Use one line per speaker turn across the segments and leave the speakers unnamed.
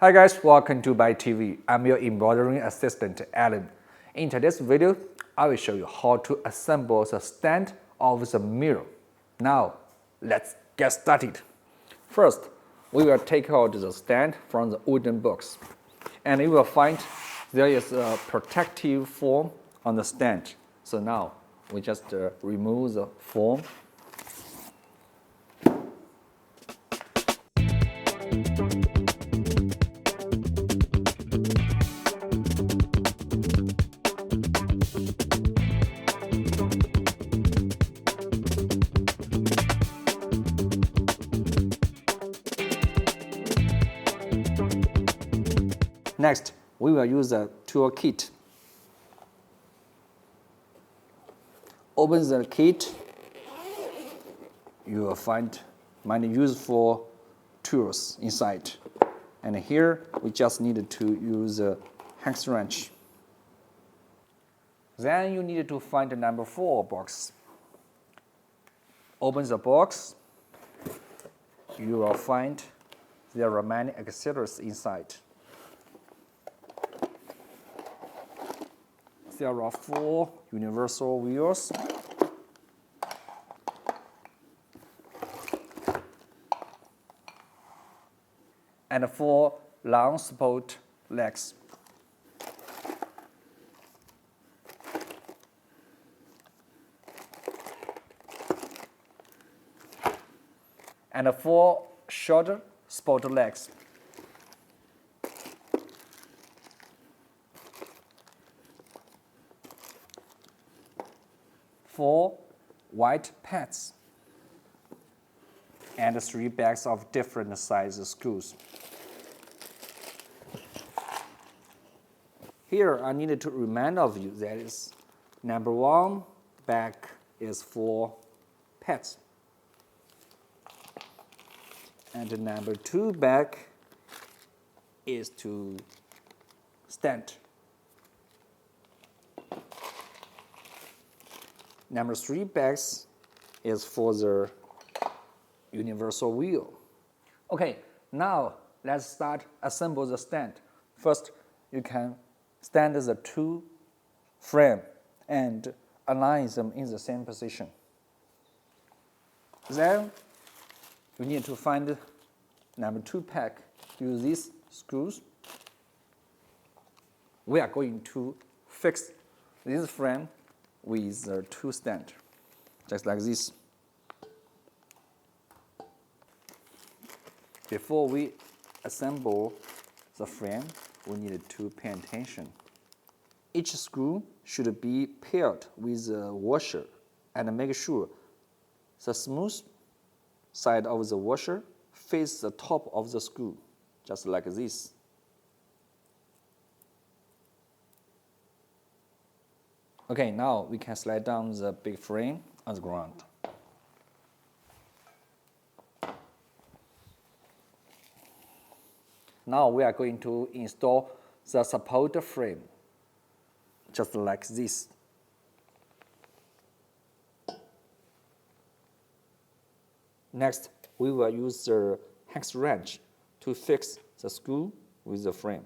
Hi guys, welcome to By TV. I'm your embroidering assistant, Alan. In today's video, I will show you how to assemble the stand of the mirror. Now, let's get started. First, we will take out the stand from the wooden box. And you will find there is a protective foam on the stand. So now, we just remove the foam. Next, we will use a tool kit. Open the kit, you will find many useful tools inside. And here, we just need to use a hex wrench. Then you need to find the number 4 box. Open the box, you will find there are many accessories inside. There are 4 universal wheels, and 4 long support legs. And 4 shorter support legs. Four white pads and 3 bags of different size screws. Here I needed to remind of you that is number 1 bag is 4 pads, and the number 2 bag is to stand. Number 3 bags is for the universal wheel. Okay, now let's start assemble the stand. First, you can stand the 2 frames and align them in the same position. Then you need to find number 2 pack. Use these screws. We are going to fix this frame with the 2 stand, just like this. Before we assemble the frame, we need to pay attention. Each screw should be paired with a washer, and make sure the smooth side of the washer faces the top of the screw, just like this. Okay, now we can slide down the big frame on the ground. Now we are going to install the support frame, just like this. Next, we will use the hex wrench to fix the screw with the frame.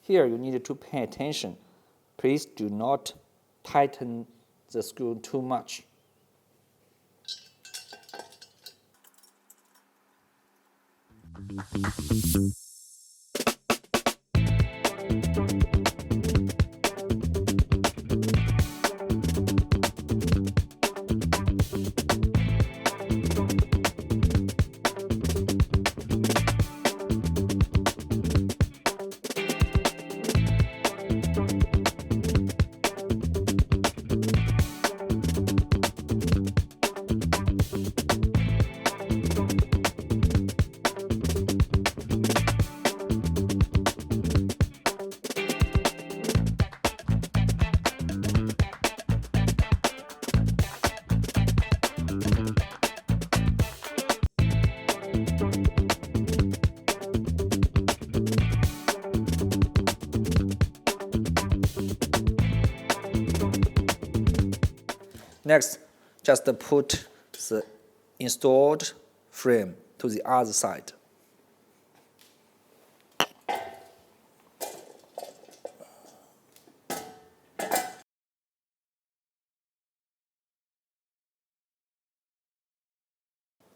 Here you need to pay attention. Please do not tighten the screw too much. Next, just put the installed frame to the other side.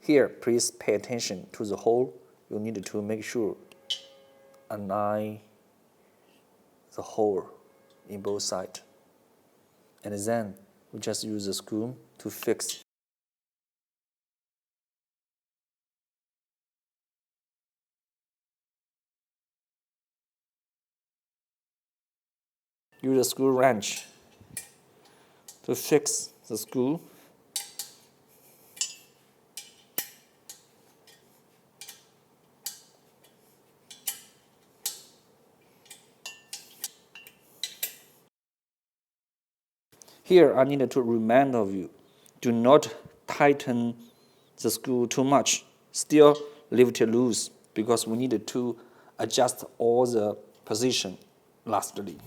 Here, please pay attention to the hole. You need to make sure align the hole in both sides. And then we just use the screw to fix. Use a screw wrench to fix the screw. Here, I need to remind of you, do not tighten the screw too much. Still leave it loose because we need to adjust all the position lastly.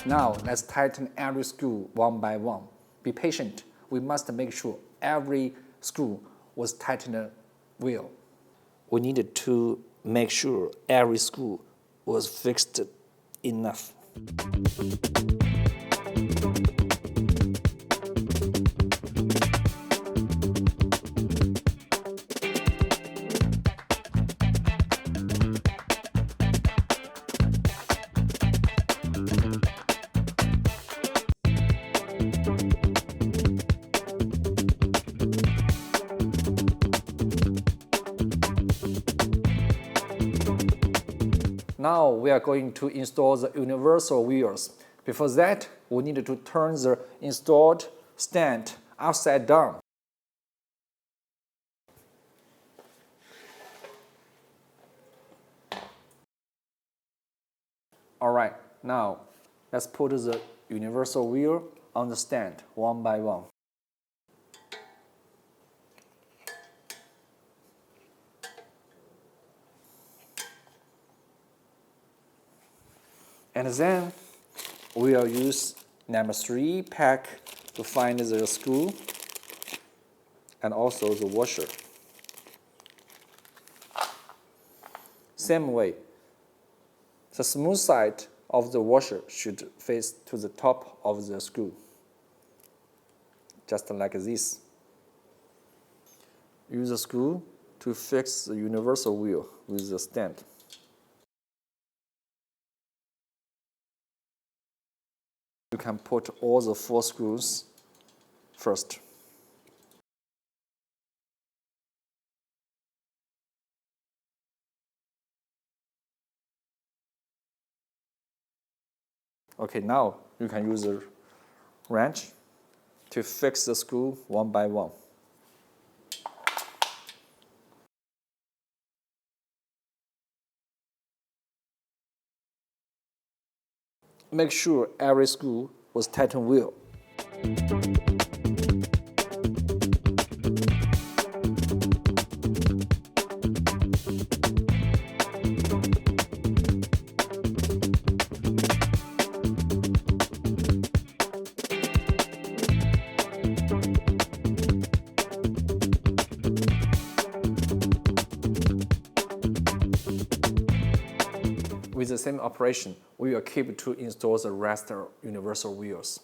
Now, let's tighten every screw one by one. Be patient. We must make sure every screw was tightened well. We needed to make sure every screw was fixed enough. Now we are going to install the universal wheels. Before that, we need to turn the installed stand upside down. Alright, now let's put the universal wheel on the stand one by one. And then we will use number 3 pack to find the screw and also the washer. Same way, the smooth side of the washer should face to the top of the screw, just like this. Use the screw to fix the universal wheel with the stand. You can put all the 4 screws first. Okay, now you can use a wrench to fix the screw one by one. Make sure every screw was tightened well. With the same operation, we will keep to install the rest of universal wheels.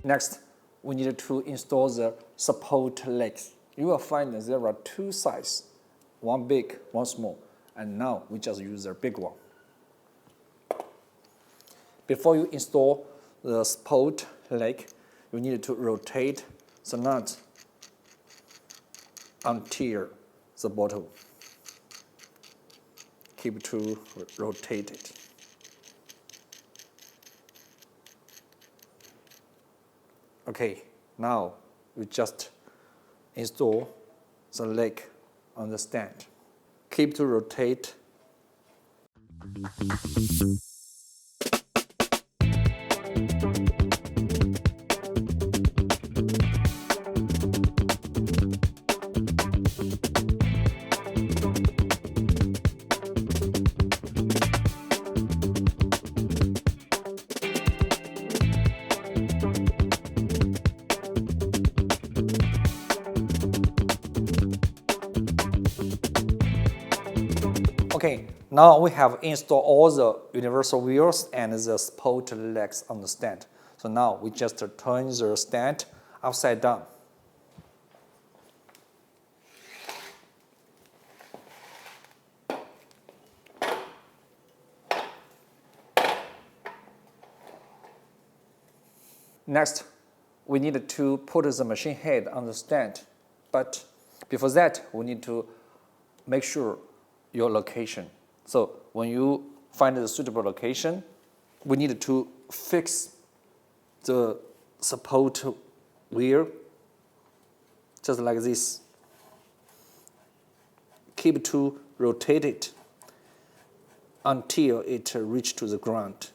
Next, we need to install the support legs. You will find that there are two sizes, one big, one small, and now we just use the big one. Before you install the support leg, you need to rotate the nut until the bottom. Keep to rotate it. Okay, now we just install the leg on the stand. Keep to rotate. Okay, now we have installed all the universal wheels and the support legs on the stand. So now we just turn the stand upside down. Next, we need to put the machine head on the stand. But before that, we need to make sure your location. So when you find the suitable location, we need to fix the support wheel just like this. Keep to rotate it until it reaches to the ground.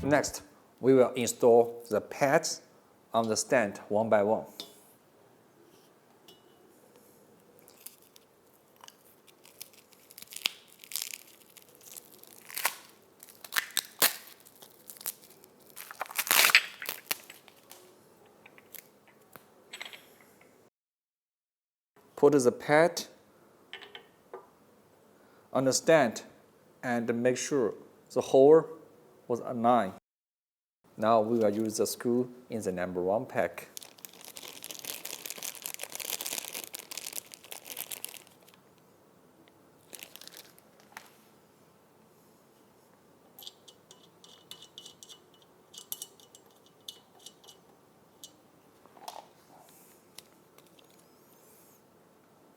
Next, we will install the pads on the stand one by one. Put the pad on the stand and make sure the hole was aligned. Now we will use the screw in the number 1 pack.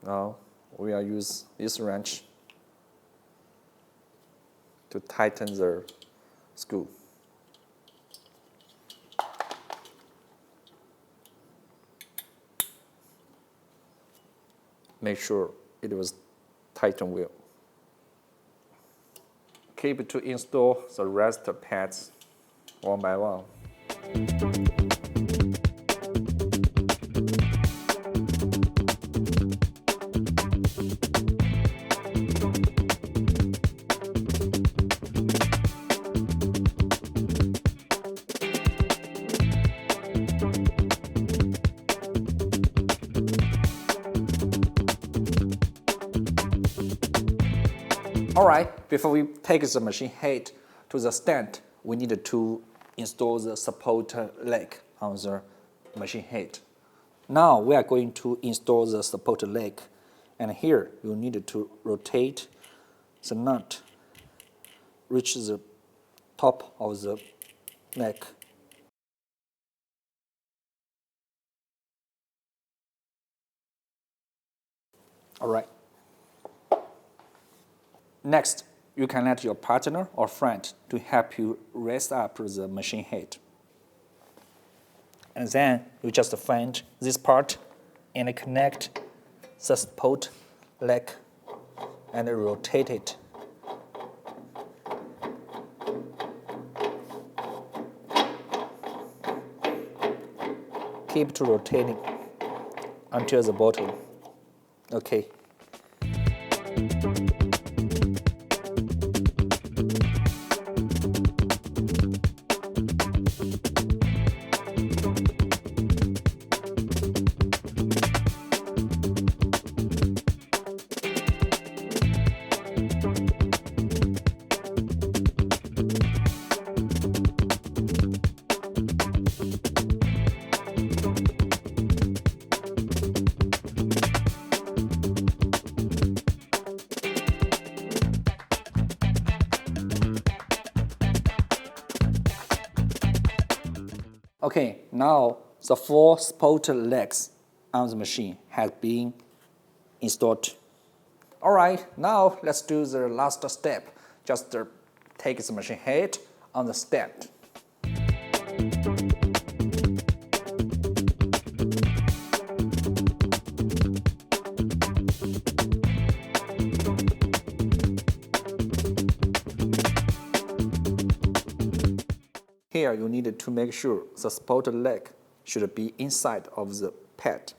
Now we will use this wrench to tighten the screw. Make sure it was tightened well. Keep to install the rest pads one by one. Alright, before we take the machine head to the stand, we need to install the support leg on the machine head. Now we are going to install the support leg, and here you need to rotate the nut, reach the top of the leg. Alright. Next, you can let your partner or friend to help you raise up the machine head. And then you just find this part and connect the support leg and rotate it. Keep to rotating until the bottom. Okay. Okay, now the 4 supported legs on the machine has been installed. Alright, now let's do the last step. Just take the machine head on the stand. Here you need to make sure the supported leg should be inside of the pad.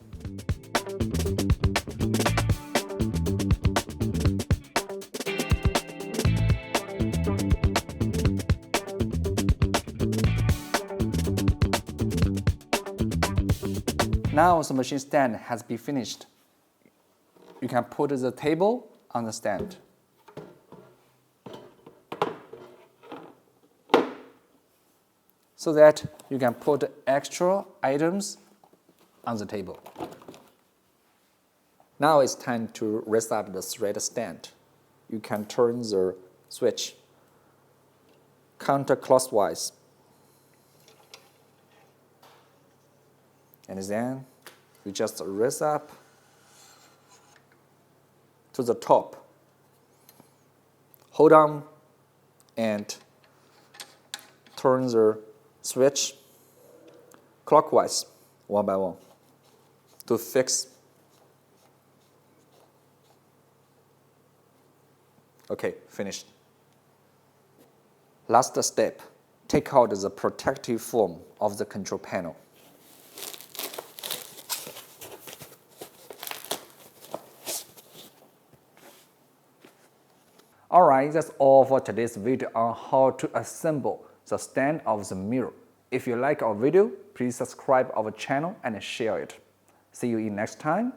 Now the machine stand has been finished. You can put the table on the stand. So that you can put extra items on the table. Now it's time to raise up the thread stand. You can turn the switch counterclockwise. And then you just raise up to the top. Hold on and turn the switch clockwise one by one to fix. Okay, finished. Last step, take out the protective foam of the control panel. Alright, that's all for today's video on how to assemble the stand of the mirror. If you like our video, please subscribe our channel and share it. See you in next time.